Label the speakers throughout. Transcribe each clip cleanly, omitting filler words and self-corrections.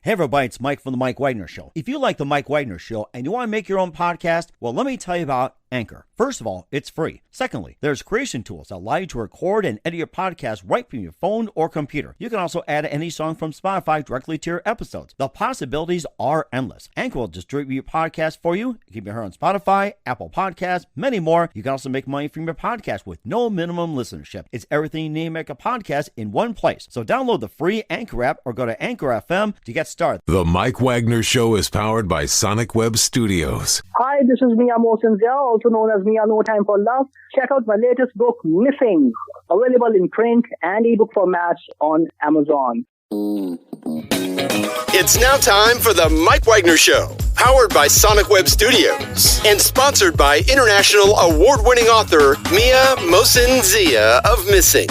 Speaker 1: Hey everybody, it's Mike from The Mike Wagner Show. If you like The Mike Wagner Show and you want to make your own podcast, well, let me tell you about Anchor. First of all, it's free. Secondly, there's creation tools that allow you to record and edit your podcast right from your phone or computer. You can also add any song from Spotify directly to your episodes. The possibilities are endless. Anchor will distribute your podcast for you. You can be heard on Spotify, Apple Podcasts, many more. You can also make money from your podcast with no minimum listenership. It's everything you need to make a podcast in one place. So download the free Anchor app or go to Anchor FM to get started.
Speaker 2: The Mike Wagner Show is powered by Sonic Web Studios.
Speaker 3: Hi, this is Mia Mosinzia, also known as Mia No Time for Love. Check out my latest book, Missing, available in print and ebook formats on Amazon.
Speaker 4: It's now time for the Mike Wagner Show, powered by Sonic Web Studios and sponsored by international award-winning author Mia Mosinzia of Missing.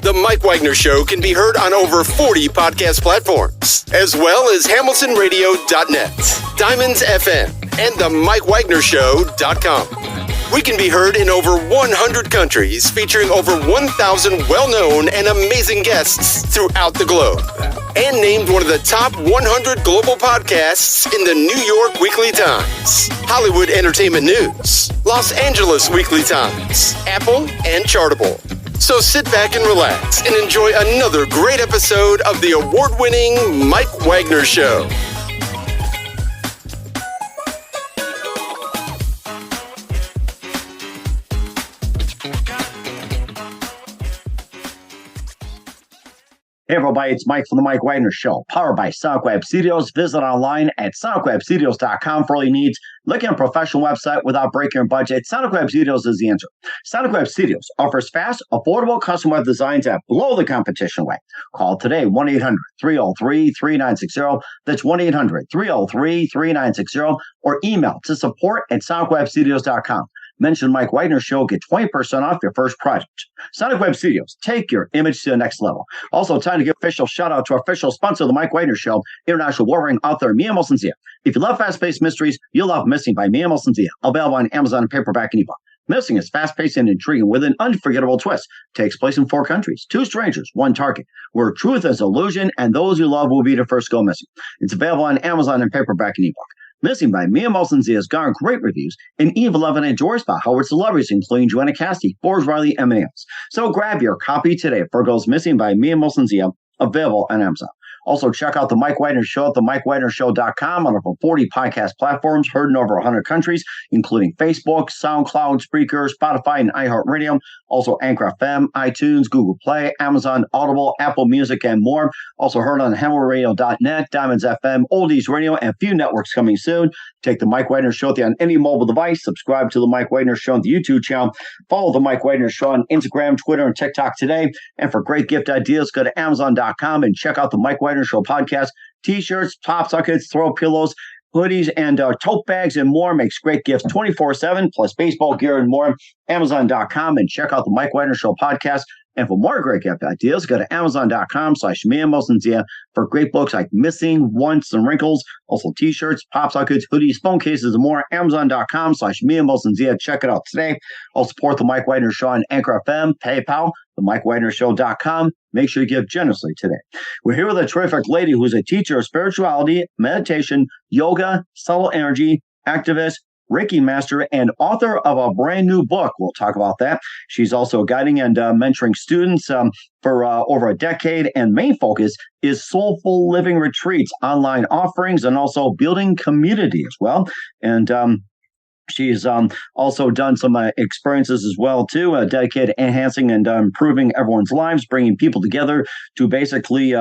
Speaker 4: The Mike Wagner Show can be heard on over 40 podcast platforms, as well as HamiltonRadio.net, Diamonds FM, and the MikeWagnerShow.com. We can be heard in over 100 countries, featuring over 1,000 well-known and amazing guests throughout the globe. And named one of the top 100 global podcasts in the New York Weekly Times, Hollywood Entertainment News, Los Angeles Weekly Times, Apple, and Chartable. So sit back and relax and enjoy another great episode of the award-winning Mike Wagner Show.
Speaker 1: Hey everybody, it's Mike from The Mike Wagner Show, powered by Sonic Web Studios. Visit online at sonicwebstudios.com for all your needs. Look at a professional website without breaking your budget. Sonic Web Studios is the answer. Sonic Web Studios offers fast, affordable custom web designs that blow the competition away. Call today, 1-800-303-3960. That's 1-800-303-3960. Or email to support@sonicwebstudios.com. Mention Mike Wagner Show, get 20% off your first project. Sonic Web Studios, take your image to the next level. Also, time to give official shout out to our official sponsor of the Mike Wagner Show, international warring author Mia Mosinzia. If you love fast-paced mysteries, you'll love Missing by Mia Mosinzia, available on Amazon paperback and ebook. Missing is fast-paced and intriguing with an unforgettable twist. Takes place in 4 countries, 2 strangers, 1 target, where truth is illusion and those you love will be the first to go missing. It's available on Amazon and paperback and ebook. Missing by Mia Mosinzia has garnered great reviews, and Eve 11 enjoys by Howard celebrities, including Joanna Cassidy, Forbes Riley, and many others. So grab your copy today for Goes Missing by Mia Mosinzia, available on Amazon. Also, check out The Mike Wagner Show at themikewagnershow.com on over 40 podcast platforms, heard in over 100 countries, including Facebook, SoundCloud, Spreaker, Spotify, and iHeartRadio. Also, Anchor FM, iTunes, Google Play, Amazon, Audible, Apple Music, and more. Also heard on HamiltonRadio.net, Diamonds FM, Oldies Radio, and a few networks coming soon. Take The Mike Wagner Show on any mobile device. Subscribe to The Mike Wagner Show on the YouTube channel. Follow The Mike Wagner Show on Instagram, Twitter, and TikTok today. And for great gift ideas, go to Amazon.com and check out The Mike Wagner Show podcast. T-shirts, pop sockets, throw pillows, hoodies, and tote bags and more. Makes great gifts 24/7, plus baseball gear and more. Amazon.com and check out The Mike Wagner Show podcast. And for more great gift ideas, go to Amazon.com/Mia Mosinzia for great books like Missing, Once, and Wrinkles. Also T-shirts, pop sockets, hoodies, phone cases, and more. Amazon.com/Mia Mosinzia. Check it out today. Also support The Mike Wagner Show on Anchor FM, PayPal, themikewagnershow.com. Make sure you give generously today. We're here with a terrific lady who's a teacher of spirituality, meditation, yoga, subtle energy, activist, Reiki master, and author of a brand new book. We'll talk about that. She's also guiding and mentoring students for over a decade, and main focus is soulful living retreats, online offerings, and also building community as well. And she's also done some experiences as well, too, dedicated to enhancing and improving everyone's lives, bringing people together to basically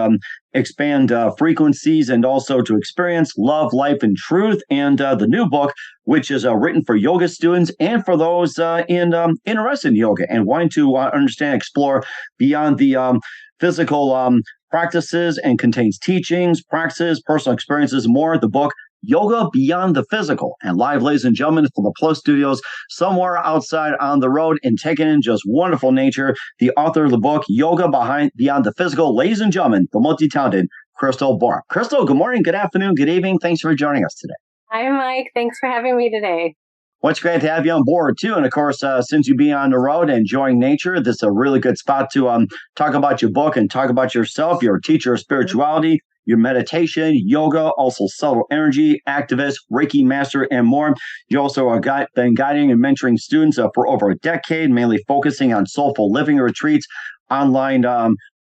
Speaker 1: expand frequencies and also to experience love, life, and truth. And the new book, which is written for yoga students and for those interested in yoga and wanting to understand, explore beyond the physical practices, and contains teachings, practices, personal experiences, and more. The book, Yoga Beyond the Physical, and live, ladies and gentlemen, from the Plus Studios, somewhere outside on the road and taking in just wonderful nature, the author of the book, Yoga Beyond the Physical, ladies and gentlemen, the multi-talented Crystal Borup. Crystal, good morning, good afternoon, good evening. Thanks for joining us today.
Speaker 5: Hi, Mike. Thanks for having me today.
Speaker 1: Well, it's great to have you on board, too. And, of course, since you be on the road and enjoying nature, this is a really good spot to talk about your book and talk about yourself. You're a teacher of spirituality, your meditation, yoga, also subtle energy, activist, Reiki master, and more. You also are been guiding and mentoring students for over a decade, mainly focusing on soulful living retreats, online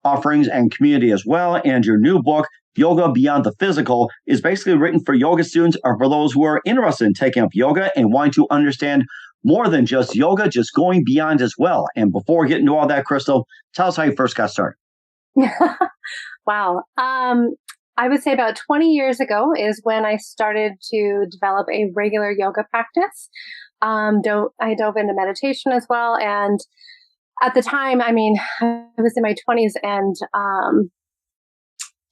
Speaker 1: offerings, and community as well. And your new book, Yoga Beyond the Physical, is basically written for yoga students or for those who are interested in taking up yoga and wanting to understand more than just yoga, just going beyond as well. And before we get into all that, Crystal, tell us how you first got started.
Speaker 5: Wow. I would say about 20 years ago is when I started to develop a regular yoga practice. I dove into meditation as well. And at the time, I was in my 20s and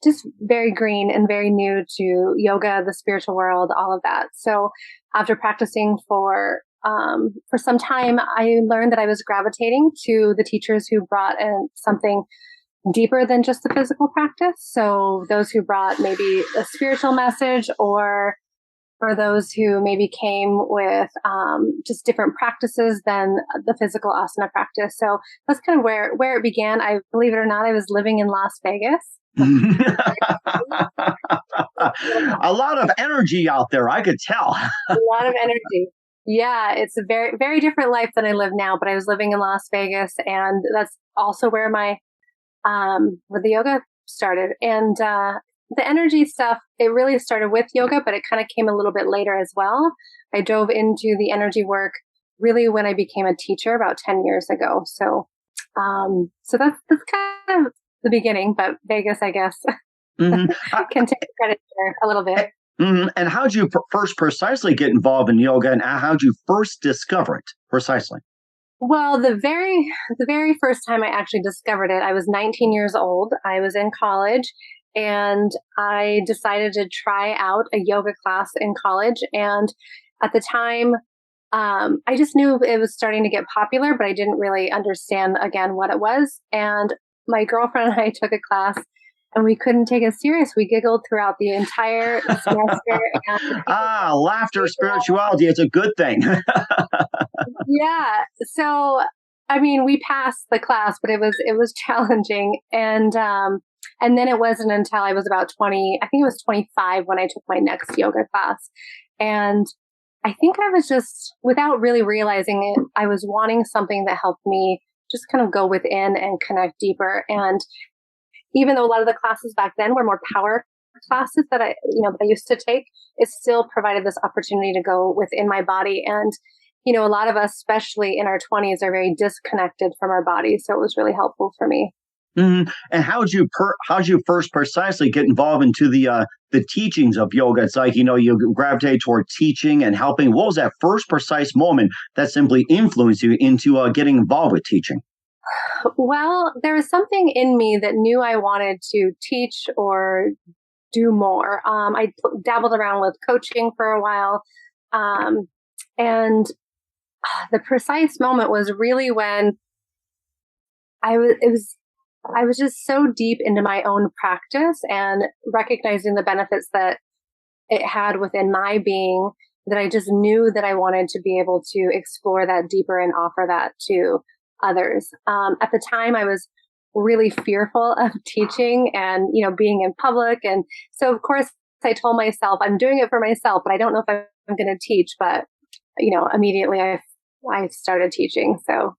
Speaker 5: just very green and very new to yoga, the spiritual world, all of that. So after practicing for some time, I learned that I was gravitating to the teachers who brought in something deeper than just the physical practice. So those who brought maybe a spiritual message, or for those who maybe came with just different practices than the physical asana practice. So that's kind of where it began. I believe it or not, I was living in Las Vegas.
Speaker 1: A lot of energy out there, I could tell.
Speaker 5: A lot of energy. Yeah, it's a very, very different life than I live now, but I was living in Las Vegas, and that's also where where the yoga started. And the energy stuff, it really started with yoga, but it kind of came a little bit later as well. I dove into the energy work really when I became a teacher about 10 years ago. So that's kind of the beginning, but Vegas, I guess, can take credit there a little bit.
Speaker 1: Mm-hmm. And how did you first precisely get involved in yoga, and how did you first discover it precisely?
Speaker 5: Well, the very first time I actually discovered it, I was 19 years old. I was in college, and I decided to try out a yoga class in college. And at the time, I just knew it was starting to get popular, but I didn't really understand, again, what it was. And my girlfriend and I took a class, and we couldn't take it serious. We giggled throughout the entire semester.
Speaker 1: Laughter, spirituality, it's a good thing.
Speaker 5: Yeah. So, we passed the class, but it was challenging. And then it wasn't until I was about 20, I think it was 25 when I took my next yoga class. And I think I was just, without really realizing it, I was wanting something that helped me just kind of go within and connect deeper. And even though a lot of the classes back then were more power classes that I used to take, it still provided this opportunity to go within my body. And, a lot of us, especially in our 20s, are very disconnected from our bodies. So it was really helpful for me.
Speaker 1: Mm-hmm. And how'd you first precisely get involved into the teachings of yoga? It's like, you gravitate toward teaching and helping. What was that first precise moment that simply influenced you into getting involved with teaching?
Speaker 5: Well, there was something in me that knew I wanted to teach or do more. I dabbled around with coaching for a while. And the precise moment was really when I was just so deep into my own practice and recognizing the benefits that it had within my being, that I just knew that I wanted to be able to explore that deeper and offer that to others. At the time, I was really fearful of teaching and, being in public. And so, of course, I told myself, I'm doing it for myself, but I don't know if I'm going to teach. But, immediately I started teaching. So.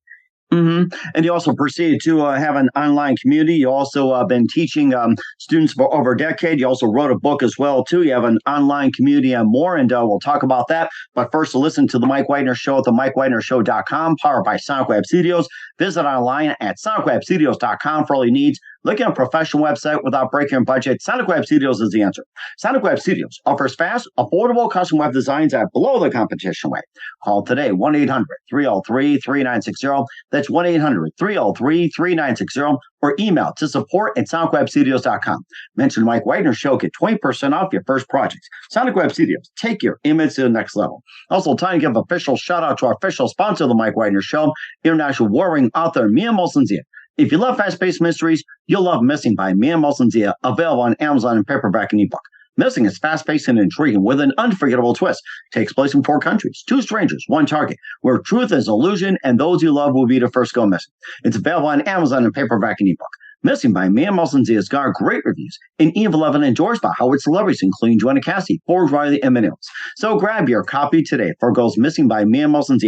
Speaker 1: Mm-hmm. And you also proceeded to have an online community. You also been teaching students for over a decade. You also wrote a book as well, too. You have an online community and more, and we'll talk about that. But first, to listen to The Mike Wagner Show at themikewagnershow.com, powered by Sonic Web Studios. Visit online at sonicwebstudios.com for all your needs. Looking at a professional website without breaking your budget? Sonic Web Studios is the answer. Sonic Web Studios offers fast, affordable custom web designs at below the competition rate. Call today, 1-800-303-3960. That's 1-800-303-3960. Or email to support@sonicwebstudios.com. Mention Mike Wagner Show, get 20% off your first project. Sonic Web Studios, take your image to the next level. Also, time to give official shout out to our official sponsor of the Mike Wagner Show, international warring author Mia Molson-Zia. If you love fast-paced mysteries, you'll love Missing by Mia Molson-Zia, available on Amazon in paperback and ebook. Missing is fast-paced and intriguing with an unforgettable twist. Takes place in 4 countries, 2 strangers, 1 target, where truth is illusion and those you love will be the first go missing. It's available on Amazon in paperback and ebook. Missing by Mia Molson has got great reviews, and Eve 11 endorsed by Howard celebrities, including Joanna Cassidy, Forge Riley, and many others. So grab your copy today for Goes Missing by Mia Molson,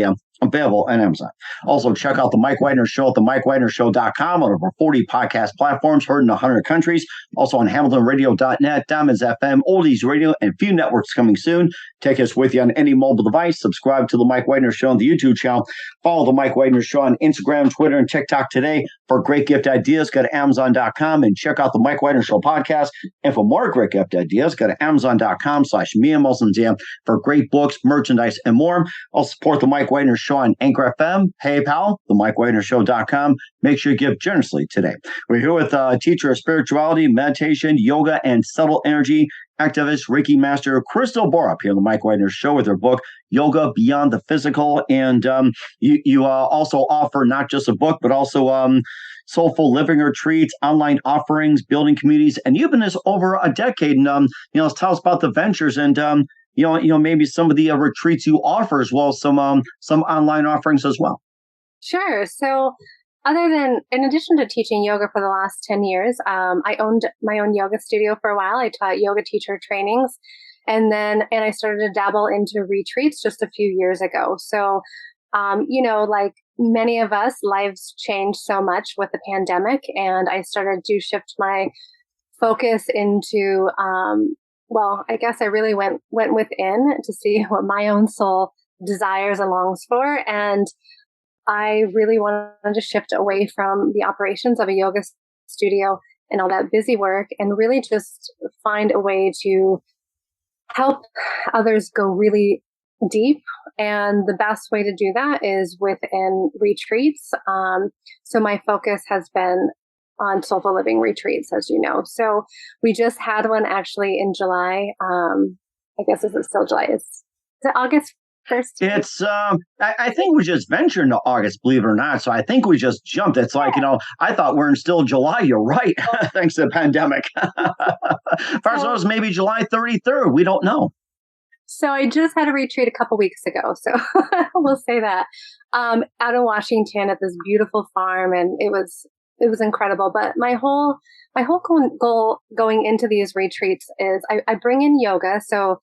Speaker 1: available on Amazon. Also, check out The Mike Wagner Show at themikewagnershow.com on over 40 podcast platforms, heard in 100 countries. Also on HamiltonRadio.net, Diamonds FM, Oldies Radio, and a few networks coming soon. Take us with you on any mobile device. Subscribe to The Mike Wagner Show on the YouTube channel. Follow The Mike Wagner Show on Instagram, Twitter, and TikTok today. For great gift ideas, go to Amazon.com and check out The Mike Wagner Show podcast. And for more great gift ideas, go to Amazon.com/Mia Molson for great books, merchandise, and more. Also support The Mike Wagner Show on Anchor FM, PayPal, themikewagnershow.com. Make sure you give generously today. We're here with a teacher of spirituality, meditation, yoga, and subtle energy activist, Reiki master, Crystal Borup here on the Mike Wagner Show with her book, Yoga Beyond the Physical. And you also offer not just a book, but also soulful living retreats, online offerings, building communities. And you've been this over a decade. And, tell us about the ventures and, maybe some of the retreats you offer as well as some online offerings as well.
Speaker 5: Sure. So in addition to teaching yoga for the last 10 years, I owned my own yoga studio for a while. I taught yoga teacher trainings and I started to dabble into retreats just a few years ago. So, like many of us, lives changed so much with the pandemic, and I started to shift my focus into, I guess I really went within to see what my own soul desires and longs for. And I really wanted to shift away from the operations of a yoga studio and all that busy work and really just find a way to help others go really deep. And the best way to do that is within retreats. So my focus has been on soulful living retreats, as you know. So we just had one actually in July. I guess is it still July? Is it August 1st?
Speaker 1: It's I think we just ventured into August, believe it or not. So I think we just jumped. It's like, I thought we're in still July. You're right. Thanks to the pandemic. First it was maybe July 33rd. We don't know.
Speaker 5: So I just had a retreat a couple weeks ago. So we'll say that out in Washington at this beautiful farm, and it was incredible. But my whole goal going into these retreats is I bring in yoga. So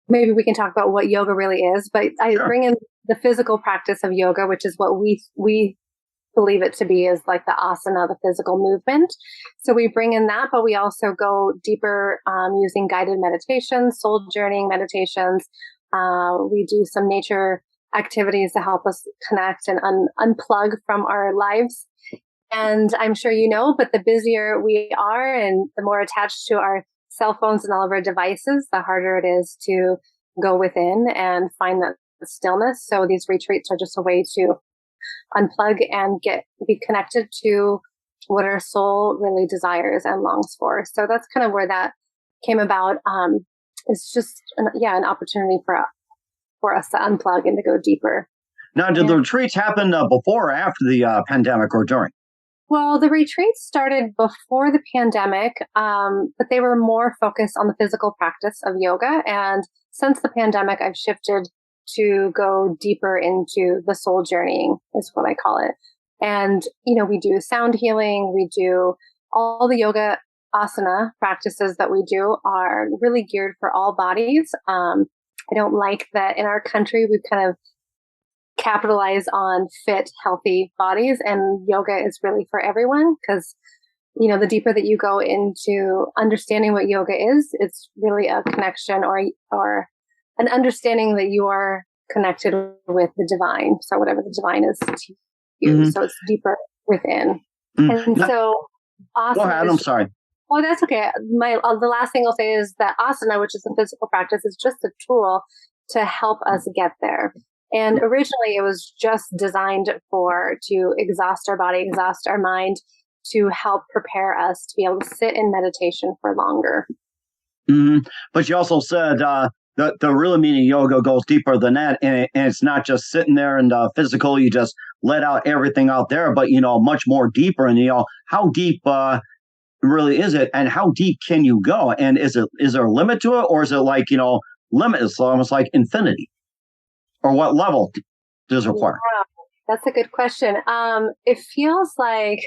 Speaker 5: maybe we can talk about what yoga really is, but I bring in the physical practice of yoga, which is what we believe it to be, is like the asana, the physical movement. So we bring in that, but we also go deeper using guided meditations, soul journeying meditations. We do some nature activities to help us connect and unplug from our lives. And I'm sure you know, but the busier we are and the more attached to our cell phones and all of our devices, the harder it is to go within and find that stillness. So these retreats are just a way to unplug and be connected to what our soul really desires and longs for. So that's kind of where that came about. It's just an opportunity for us to unplug and to go deeper.
Speaker 1: Now, did the retreats happen before or after the pandemic or during?
Speaker 5: Well, the retreats started before the pandemic, but they were more focused on the physical practice of yoga. And since the pandemic, I've shifted to go deeper into the soul journeying, is what I call it. And, we do sound healing. We do all the yoga asana practices that we do are really geared for all bodies. I don't like that in our country, we've kind of capitalize on fit, healthy bodies, and yoga is really for everyone because, the deeper that you go into understanding what yoga is, it's really a connection or an understanding that you are connected with the divine. So whatever the divine is to you. Mm-hmm. So it's deeper within. Mm-hmm. And so asana.
Speaker 1: Go ahead. I'm sorry.
Speaker 5: Oh, that's okay. The last thing I'll say is that asana, which is a physical practice, is just a tool to help us get there. And originally it was just designed to exhaust our body, exhaust our mind, to help prepare us to be able to sit in meditation for longer.
Speaker 1: Mm-hmm. But you also said the real meaning of yoga goes deeper than that. And it's not just sitting there and physical, you just let out everything out there, but, much more deeper. And, how deep really is it? And how deep can you go? And is there a limit to it, or is it like, limitless, almost like infinity? Or what level does it require?
Speaker 5: Yeah, that's a good question. It feels like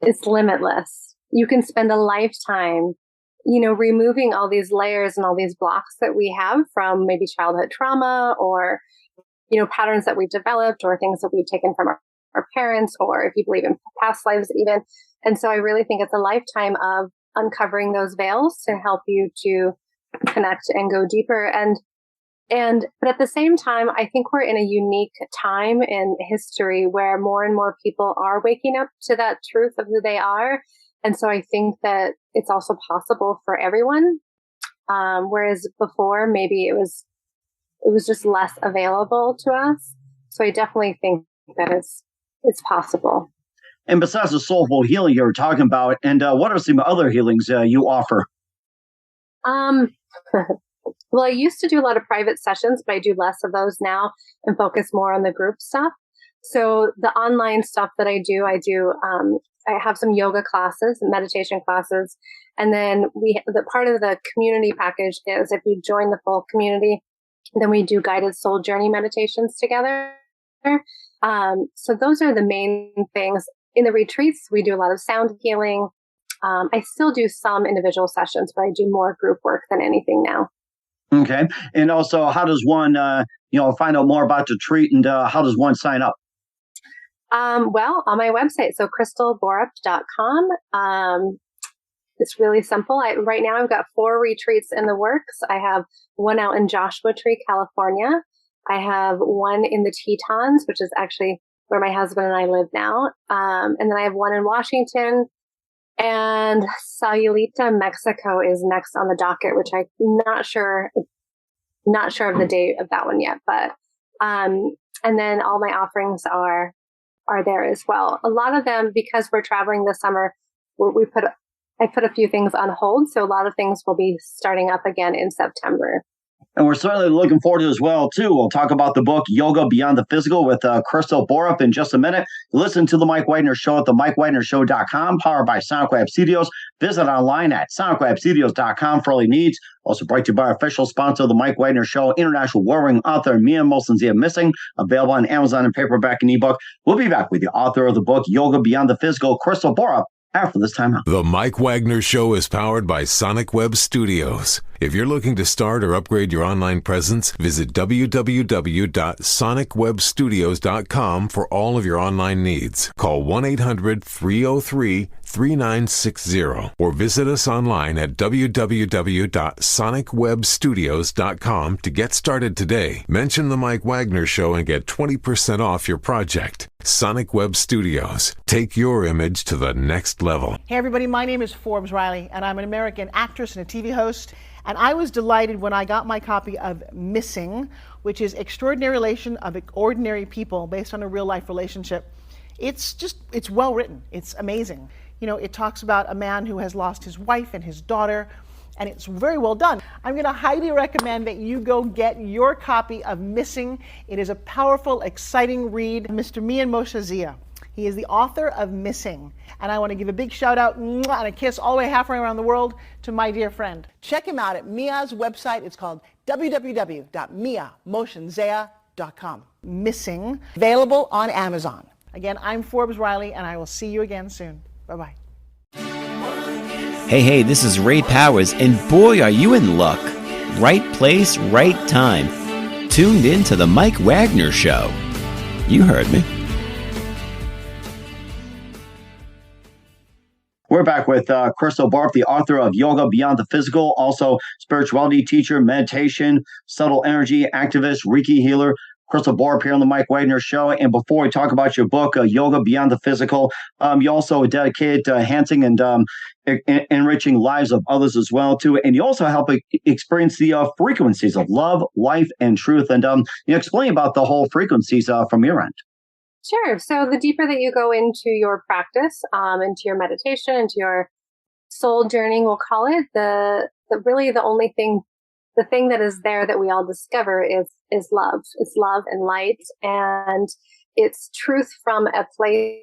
Speaker 5: it's limitless. You can spend a lifetime, removing all these layers and all these blocks that we have from maybe childhood trauma or, patterns that we've developed or things that we've taken from our parents, or if you believe in past lives even. And so I really think it's a lifetime of uncovering those veils to help you to connect and go deeper. But at the same time, I think we're in a unique time in history where more and more people are waking up to that truth of who they are. And so I think that it's also possible for everyone. Whereas before, maybe it was just less available to us. So I definitely think that it's possible.
Speaker 1: And besides the soulful healing you were talking about, and what are some other healings you offer?
Speaker 5: Well, I used to do a lot of private sessions, but I do less of those now and focus more on the group stuff. So the online stuff that I have some yoga classes, meditation classes. And then the part of the community package is if you join the full community, then we do guided soul journey meditations together. So those are the main things. In the retreats, we do a lot of sound healing. I still do some individual sessions, but I do more group work than anything now.
Speaker 1: Okay. And also, how does one, find out more about the retreat, and how does one sign up?
Speaker 5: Well, on my website, so crystalborup.com. It's really simple. Right now I've got 4 retreats in the works. I have one out in Joshua Tree, California. I have one in the Tetons, which is actually where my husband and I live now. And then I have one in Washington, and Sayulita, Mexico is next on the docket, which I'm not sure of the date of that one yet, but, and then all my offerings are there as well. A lot of them, because we're traveling this summer, I put a few things on hold. So a lot of things will be starting up again in September.
Speaker 1: And we're certainly looking forward to it as well, too. We'll talk about the book, Yoga Beyond the Physical, with Crystal Borup in just a minute. Listen to The Mike Wagner Show at themikewagnershow.com, powered by Sonic Web Studios. Visit online at sonicwebstudios.com for all your needs. Also brought to you by our official sponsor of The Mike Wagner Show, international award-winning author Mia Mosin-Zia Missing, available on Amazon in paperback and ebook. We'll be back with the author of the book, Yoga Beyond the Physical, Crystal Borup, after this time out.
Speaker 2: The Mike Wagner Show is powered by Sonic Web Studios. If you're looking to start or upgrade your online presence, visit www.sonicwebstudios.com for all of your online needs. Call 1-800-303-3960 or visit us online at www.sonicwebstudios.com to get started today. Mention The Mike Wagner Show and get 20% off your project. Sonic Web Studios. Take your image to the next level.
Speaker 6: Hey everybody, my name is Forbes Riley, and I'm an American actress and a TV host. And I was delighted when I got my copy of Missing, which is Extraordinary Relation of Ordinary People based on a real life relationship. It's well written. It's amazing. It talks about a man who has lost his wife and his daughter, and it's very well done. I'm going to highly recommend that you go get your copy of Missing. It is a powerful, exciting read. Mr. Mian Mosin-Zia. He is the author of Missing. And I want to give a big shout out and a kiss all the way halfway around the world to my dear friend. Check him out at Mia's website. It's called www.miamosinzia.com. Missing, available on Amazon. Again, I'm Forbes Riley, and I will see you again soon. Bye-bye.
Speaker 7: Hey, this is Ray Powers, and boy, are you in luck. Right place, right time. Tuned in to The Mike Wagner Show. You heard me.
Speaker 1: We're back with Crystal Borup, the author of Yoga Beyond the Physical, also spirituality teacher, meditation, subtle energy activist, Reiki healer. Crystal Borup here on the Mike Wagner Show. And before we talk about your book, Yoga Beyond the Physical, you also dedicated to enhancing and enriching lives of others as well, too. And you also help experience the frequencies of love, life, and truth. And explain about the whole frequencies from your end.
Speaker 5: Sure. So the deeper that you go into your practice, into your meditation, into your soul journey, we'll call it, the thing that is there that we all discover is love. It's love and light, and it's truth from a place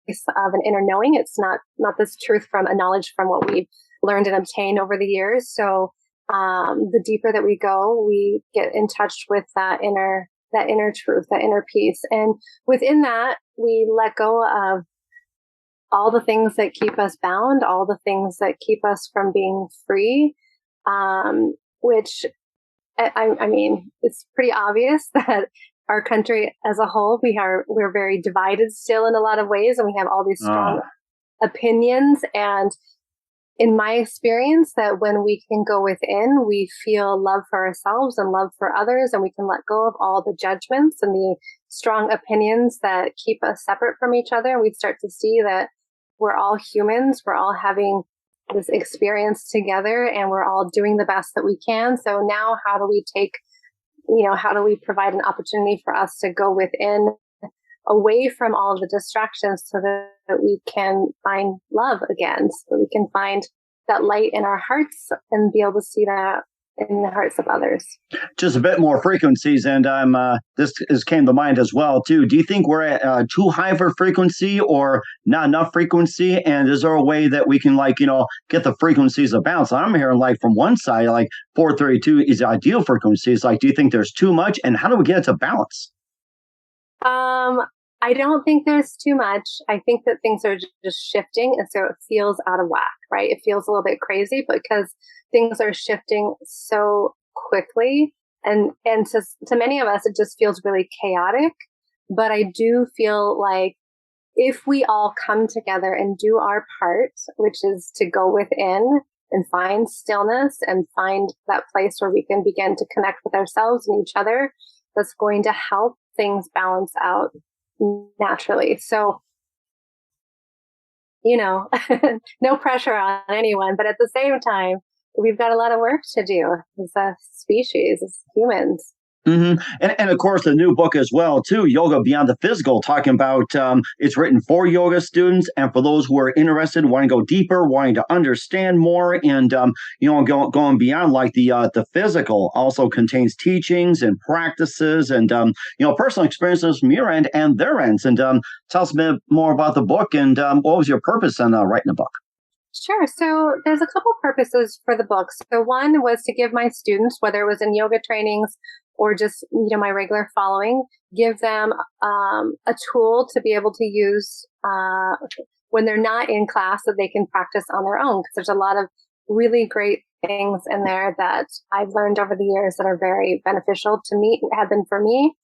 Speaker 5: of an inner knowing. It's not this truth from a knowledge from what we've learned and obtained over the years. So the deeper that we go, we get in touch with that inner truth, that inner peace. And within that, we let go of all the things that keep us bound, all the things that keep us from being free, which I mean, it's pretty obvious that our country as a whole, we're very divided still in a lot of ways, and we have all these strong opinions. And in my experience, that when we can go within, we feel love for ourselves and love for others, and we can let go of all the judgments and the strong opinions that keep us separate from each other. And we start to see that we're all humans. We're all having this experience together, and we're all doing the best that we can. So now how do we provide an opportunity for us to go within, away from all of the distractions, so that we can find love again, so we can find that light in our hearts and be able to see that in the hearts of others.
Speaker 1: Just a bit more frequencies, and this came to mind as well too. Do you think we're at too high for frequency, or not enough frequency? And is there a way that we can get the frequencies of balance? I'm hearing from one side 432 is the ideal frequency. It's do you think there's too much, and how do we get it to balance?
Speaker 5: I don't think there's too much. I think that things are just shifting, and so it feels out of whack, right? It feels a little bit crazy because things are shifting so quickly, and to many of us, it just feels really chaotic. But I do feel like if we all come together and do our part, which is to go within and find stillness and find that place where we can begin to connect with ourselves and each other, that's going to help things balance out naturally. So, no pressure on anyone, but at the same time, we've got a lot of work to do as a species, as humans.
Speaker 1: Mm-hmm. And of course, the new book as well, too, Yoga Beyond the Physical, talking about it's written for yoga students and for those who are interested, wanting to go deeper, wanting to understand more, and going beyond the physical. Also contains teachings and practices and personal experiences from your end and their ends. And tell us a bit more about the book, and what was your purpose in writing the book?
Speaker 5: Sure. So there's a couple purposes for the book. So one was to give my students, whether it was in yoga trainings or just, my regular following, give them a tool to be able to use when they're not in class, that they can practice on their own. Because there's a lot of really great things in there that I've learned over the years that are very beneficial to me, have been for me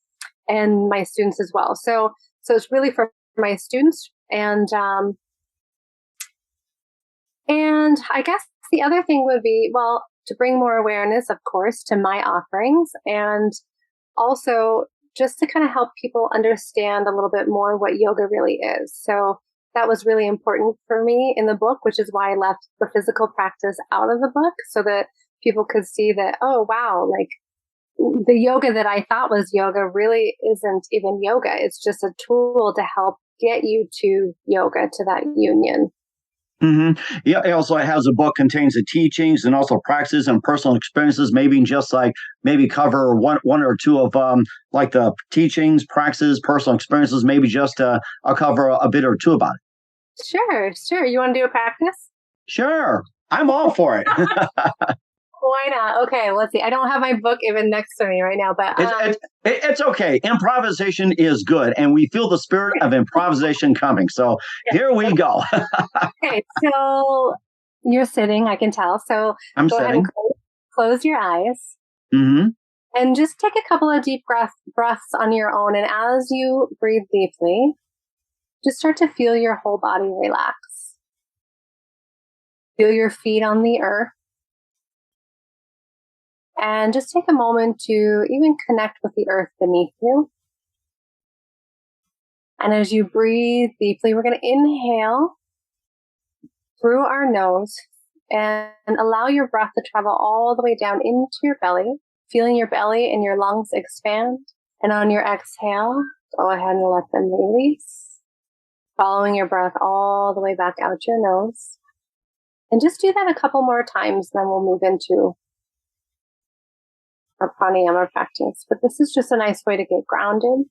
Speaker 5: and my students as well. So it's really for my students. And I guess the other thing would be, to bring more awareness, of course, to my offerings, and also just to kind of help people understand a little bit more what yoga really is. So that was really important for me in the book, which is why I left the physical practice out of the book, so that people could see that, oh, wow, the yoga that I thought was yoga really isn't even yoga. It's just a tool to help get you to yoga, to that union.
Speaker 1: Mm-hmm. Yeah, it also has a book, contains the teachings and also practices and personal experiences. Maybe just maybe cover one or two of the teachings, practices, personal experiences. Maybe just I'll cover a bit or two about it.
Speaker 5: Sure. You want to do a practice?
Speaker 1: Sure, I'm all for it.
Speaker 5: Why not? Okay, let's see. I don't have my book even next to me right now, but
Speaker 1: it's okay. Improvisation is good, and we feel the spirit of improvisation coming. So Here we go.
Speaker 5: Okay, so you're sitting, I can tell. So
Speaker 1: I'm
Speaker 5: go
Speaker 1: sitting.
Speaker 5: ahead and close your eyes.
Speaker 1: Mm-hmm.
Speaker 5: And just take a couple of deep breaths on your own. And as you breathe deeply, just start to feel your whole body relax. Feel your feet on the earth. And just take a moment to even connect with the earth beneath you. And as you breathe deeply, we're going to inhale through our nose and allow your breath to travel all the way down into your belly, feeling your belly and your lungs expand. And on your exhale, go ahead and let them release, following your breath all the way back out your nose. And just do that a couple more times, then we'll move into our pranayama practice. But this is just a nice way to get grounded.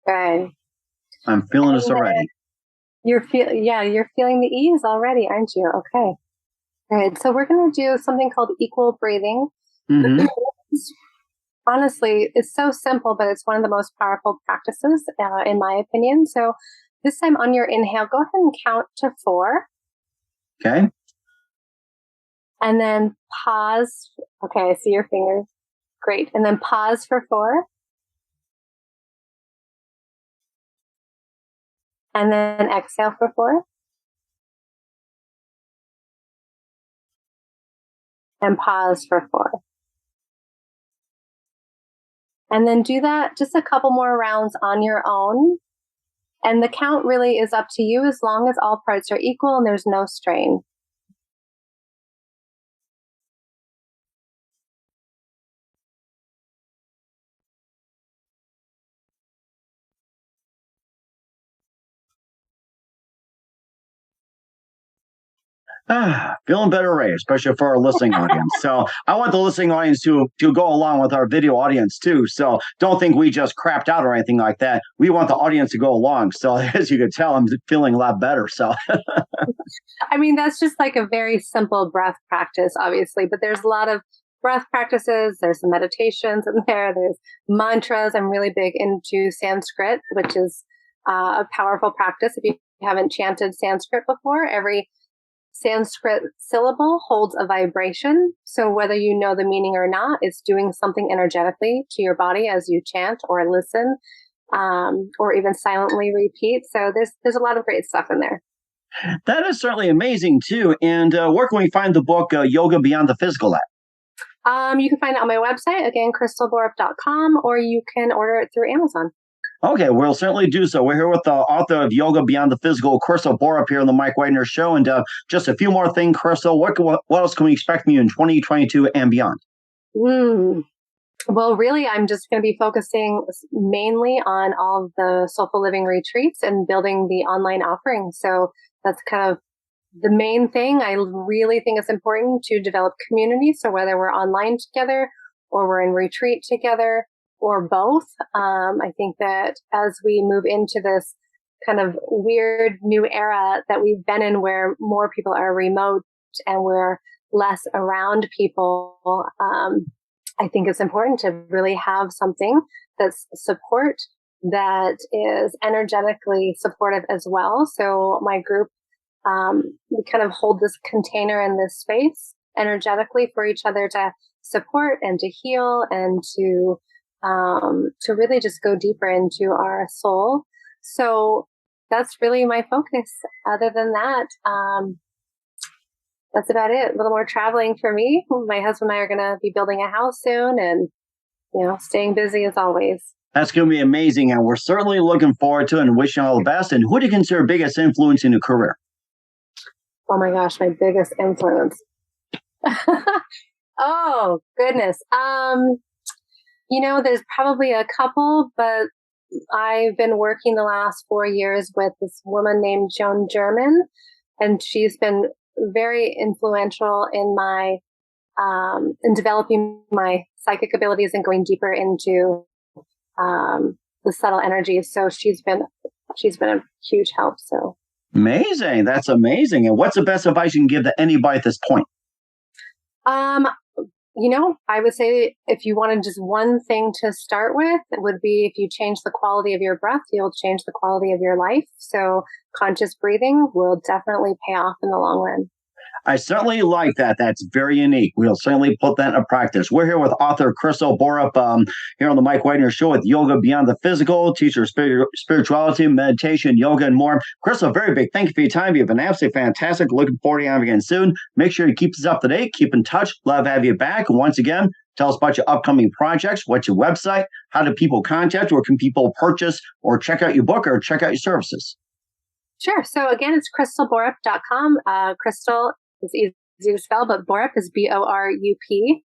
Speaker 5: Good.
Speaker 1: I'm feeling this already.
Speaker 5: You're feeling the ease already, aren't you? Okay. Good. So we're going to do something called equal breathing.
Speaker 1: Mm-hmm.
Speaker 5: Honestly, it's so simple, but it's one of the most powerful practices, in my opinion. So this time on your inhale, go ahead and count to 4.
Speaker 1: Okay.
Speaker 5: And then pause. Okay, I see your fingers. Great. And then pause for 4. And then exhale for 4. And pause for 4. And then do that just a couple more rounds on your own. And the count really is up to you as long as all parts are equal and there's no strain.
Speaker 1: Feeling better, Ray, especially for our listening audience. So I want the listening audience to go along with our video audience too. So don't think we just crapped out or anything like that. We want the audience to go along. So as you can tell, I'm feeling a lot better. So
Speaker 5: I mean, that's just like a very simple breath practice, obviously, but there's a lot of breath practices. There's some meditations in there. There's mantras. I'm really big into Sanskrit, which is a powerful practice. If you haven't chanted Sanskrit before, every Sanskrit syllable holds a vibration. So whether you know the meaning or not, it's doing something energetically to your body as you chant or listen, or even silently repeat. So there's a lot of great stuff in there.
Speaker 1: That is certainly amazing too. And where can we find the book Yoga Beyond the Physical at?
Speaker 5: You can find it on my website, again, crystalborup.com, or you can order it through Amazon.
Speaker 1: Okay, we'll certainly do so. We're here with the author of Yoga Beyond the Physical, Crystal Borup, here on the Mike Wagner Show. And just a few more things, Crystal. What else can we expect from you in 2022 and beyond?
Speaker 5: Well, really, I'm just going to be focusing mainly on all of the Soulful Living retreats and building the online offering. So that's kind of the main thing. I really think it's important to develop community. So whether we're online together or we're in retreat together, or both. I think that as we move into this kind of weird new era that we've been in where more people are remote and we're less around people, I think it's important to really have something that's support that is energetically supportive as well. So my group, we kind of hold this container in this space energetically for each other to support and to heal and to really just go deeper into our soul. So that's really my focus. Other than that, that's about it. A little more traveling for me. My husband and I are going to be building a house soon and, staying busy as always.
Speaker 1: That's going to be amazing. And we're certainly looking forward to it and wishing you all the best. And who do you consider biggest influence in your career?
Speaker 5: Oh my gosh, my biggest influence. Oh, goodness. There's probably a couple, but I've been working the last 4 years with this woman named Joan German, and she's been very influential in my, in developing my psychic abilities and going deeper into, the subtle energies. So she's been a huge help. So
Speaker 1: amazing. That's amazing. And what's the best advice you can give to anybody at this point?
Speaker 5: I would say if you wanted just one thing to start with, it would be if you change the quality of your breath, you'll change the quality of your life. So conscious breathing will definitely pay off in the long run.
Speaker 1: I certainly like that. That's very unique. We'll certainly put that into practice. We're here with author Crystal Borup here on the Mike Wagner Show with Yoga Beyond the Physical, teacher of spirituality, meditation, yoga, and more. Crystal, very big thank you for your time. You've been absolutely fantastic. Looking forward to having you again soon. Make sure you keep us up to date. Keep in touch. Love to have you back. And once again, tell us about your upcoming projects. What's your website? How do people contact you? Where can people purchase or check out your book or check out your services?
Speaker 5: Sure. So again, it's crystalborup.com. Crystal is easy to spell, but Borup is B-O-R-U-P.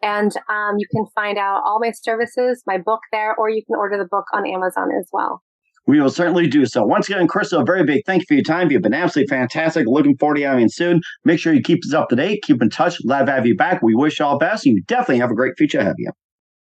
Speaker 5: And you can find out all my services, my book there, or you can order the book on Amazon as well.
Speaker 1: We will certainly do so. Once again, Crystal, a very big thank you for your time. You've been absolutely fantastic. Looking forward to having you soon. Make sure you keep us up to date. Keep in touch. Glad to have you back. We wish you all the best. You definitely have a great future ahead of you.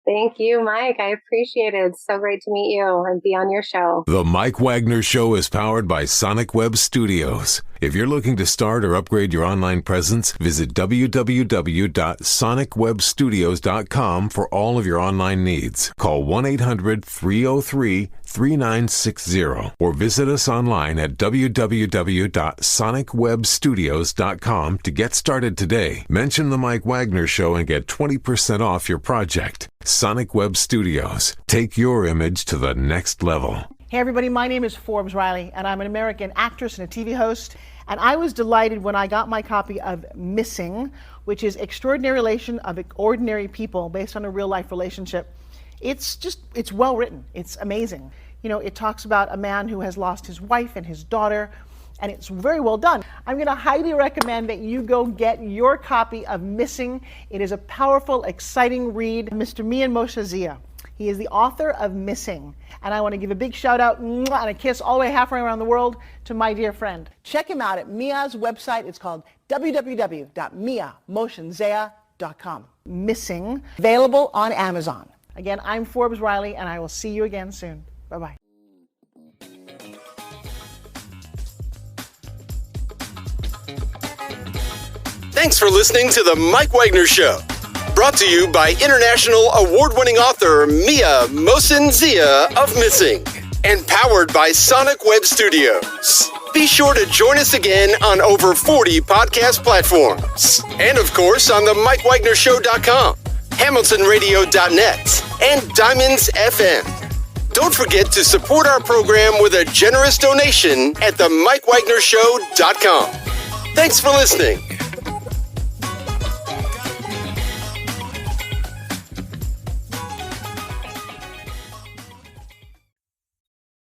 Speaker 5: Thank you, Mike. I appreciate it. It's so great to meet you and be on your show.
Speaker 2: The Mike Wagner Show is powered by Sonic Web Studios. If you're looking to start or upgrade your online presence, visit www.sonicwebstudios.com for all of your online needs. Call 1-800-303-3960 or visit us online at www.sonicwebstudios.com to get started today. Mention the Mike Wagner Show and get 20% off your project. Sonic Web Studios. Take your image to the next level.
Speaker 6: Hey everybody, my name is Forbes Riley, and I'm an American actress and a TV host. And I was delighted when I got my copy of Missing, which is Extraordinary Relation of Ordinary People based on a real life relationship. It's well written. It's amazing. You know, it talks about a man who has lost his wife and his daughter, and it's very well done. I'm going to highly recommend that you go get your copy of Missing. It is a powerful, exciting read. Mr. Mian Moshe Zia. He is the author of Missing. And I want to give a big shout out and a kiss all the way halfway around the world to my dear friend. Check him out at Mia's website. It's called www.miamotionsea.com. Missing, available on Amazon. Again, I'm Forbes Riley, and I will see you again soon. Bye-bye.
Speaker 4: Thanks for listening to The Mike Wagner Show. Brought to you by international award-winning author Mia Mohsen-Zia of Missing. And powered by Sonic Web Studios. Be sure to join us again on over 40 podcast platforms. And of course on the MikeWagnerShow.com, HamiltonRadio.net, and Diamonds FM. Don't forget to support our program with a generous donation at the MikeWagnerShow.com. Thanks for listening.